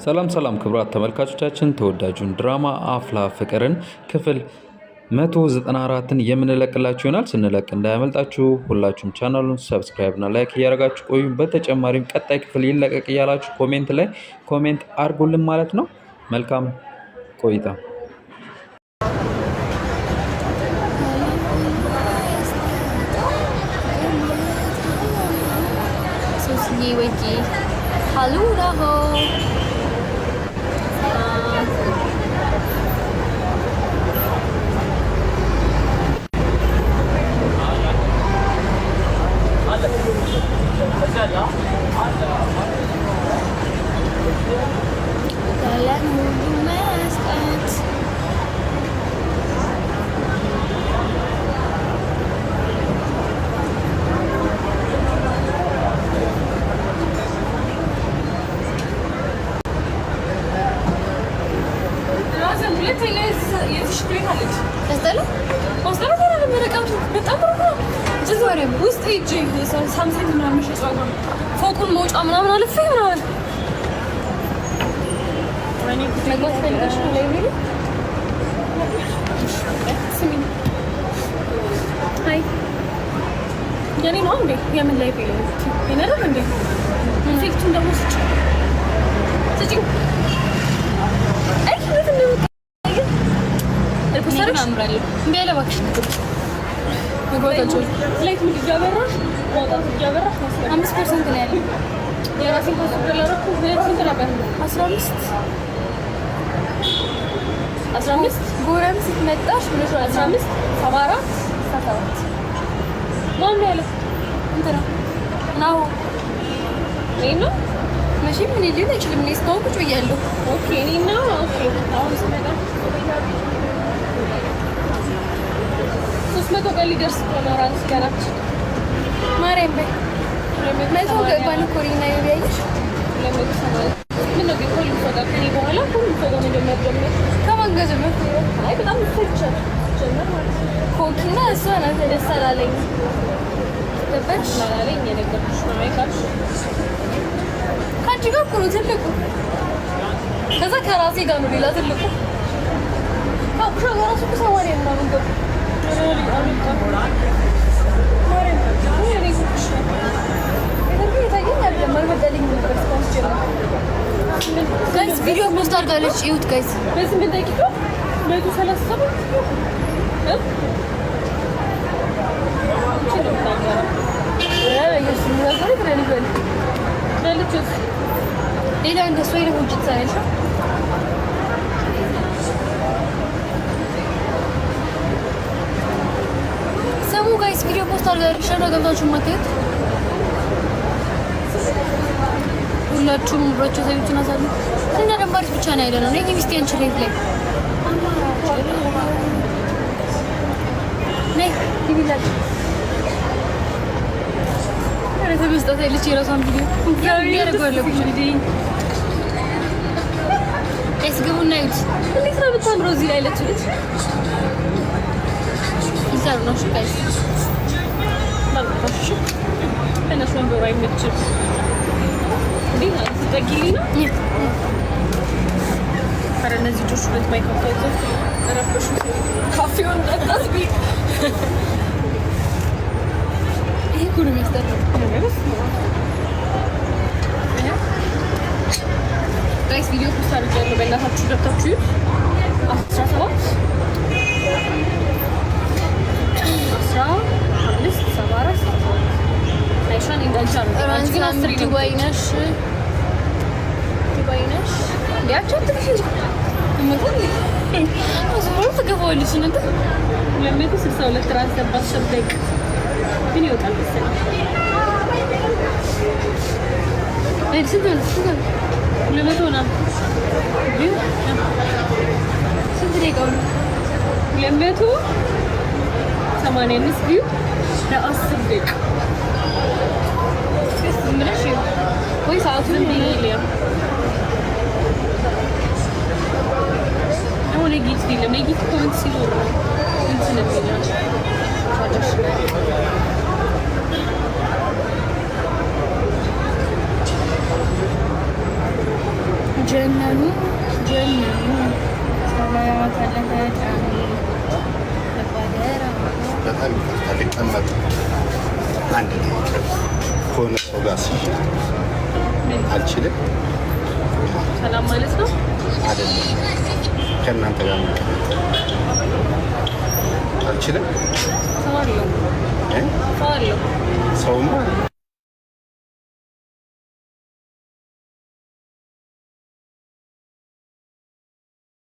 ሰላም ሰላም ክብራት ተመልካቾቻችን ተወዳጁን ድራማ አፍላ ፍቅርን ክፍል 194ን የምንለቅላችሁ ይሆናል። ስንለቅ እንዳያመልጣችሁ ሁላችሁም ቻናሉን ሰብስክራይብ እና ላይክ እያደረጋችሁ ቆዩ። በተጨማሪም ቀጣይ ክፍል ይለቀቅ እያላችሁ ኮሜንት ላይ ኮሜንት አድርጉልን ማለት ነው። መልካም ቆይታ። Wiki. Hallo daho. Dalam mulut maskat. ሳምሰንግ ምናምን ሸጧል። ፎቁን መውጫ ምናምን አልፌ ምናምን መግባት ፈልገሽ ነው ላይ ቢሉ ስሚኝ። አይ የኔ ነው እንዴ? የምን ላይ ቢሉ ይነረም እንዴ? ኢፌክቱን ደግሞ ስጪኝ። አይ ከምን እንደምታይ እርኩሰረሽ አምራለሁ እንዴ? ለባክሽ ላይት ምን እያበራሽ ወጣት እያበራሽ 5% ነው ያለው። የራሴን ፓስወርድ ላደረኩ ስንት ነበር? 15 ጎረም ስትመጣሽ ብለሽ 15 74 77 ማን ነው ያለው? እንትና ነው ነው መቼም ምን ሊሆን አይችልም። እኔ እስካሁን ቁጭ ብያለሁ። ኦኬ እኔ ነው ኦኬ አሁን ስመጣ 300 ቀን ሊደርስ ነው ራስ ገናች ማርያም በይ መቶ ገባን እኮ ሪና ያያይሽ ለምን ሰማይ ምን ነው ቢቆይ ወጣ ከኔ በኋላ ሁሉ ሰው መጀመር ጀመረ ከማንገዝ አይ በጣም ይፈቻል ጀመር ማለት ነው። ኮኪና እሷ ናት ደሳላለኝ ደበሽ ላለኝ የነገርኩሽ ነው አይካሽ ካንቺ ጋር እኮ ነው ትልቁ። ከዛ ከራሴ ጋር ነው ሌላ ትልቁ ካኩሻ ጋር እሱ ሰዋሪ ነው ምንገብ ጋይስ ቪዲዮ ፖስት አድርጋለች። እዩት ጋይስ በዚህ ምን ደቂቃ ለቱ 37 ሌላ እንደሱ አይነት ውጭ ትሰራለች። ጋይስ ቪዲዮ ፖስት አድርጋለች። ሸራ ገብታችሁ ማከት ሁላችሁም ብሮቹ ዘይቱና ሳሉ እና ደንባሪስ ብቻ ነው ያለነው። ነይ ግቢ እስቲ አንቺ ሌት ላይ ነይ ግቢ ላይ አረ ተመስጣት ያለች የራሷን ቪዲዮ ያደርጋለሁ እንዴ ግቡና እዩት። እንዴት ነው የምታምረው እዚህ ላይ ለችልት ይሰሩ ነው ጋይስ ማለታችሁ እነሱ ወንበሩ አይመችም እንዴ ነው ተጠቂሊና አረ እነዚህ ልጆች ሁለት ማይካፋይቶ ረፍሽ ካፌውን እንዳታስቢ ይሄ ኩሉ መስጠት ጋይስ ቪዲዮ ፖስት አድርጌያለሁ። በእናታችሁ ገብታችሁ 17 74 አይሻን እንዳልቻለ አንቺ አስሪ ዲዋይነሽ ያቸው ትንሽ እንትን አዝሮ ተገፋውልሽ እንት 262 ራስ ተባስ ሸብቅ ግን ይወጣል መሰለኝ ስንት 200 ነው ስንት ደቂቃው 285 ቪው ለ10 ደቂቃ ምንሽ ወይ ሰዓቱን ቢሊያ አሁን ለጊት ፊልም ለጊት ኮሜንት ሲኖር እንትን ነው ታዲያ ጀነኑ ሰላያት አለተጫሚ ለባደራ በጣም ተቀመጥ አንድ ከሆነ ሰው ጋር አልችልም። ሰላም ማለት ነው አይደለም ከእናንተ ጋር አልችልም። ሰው አለው ሰውማ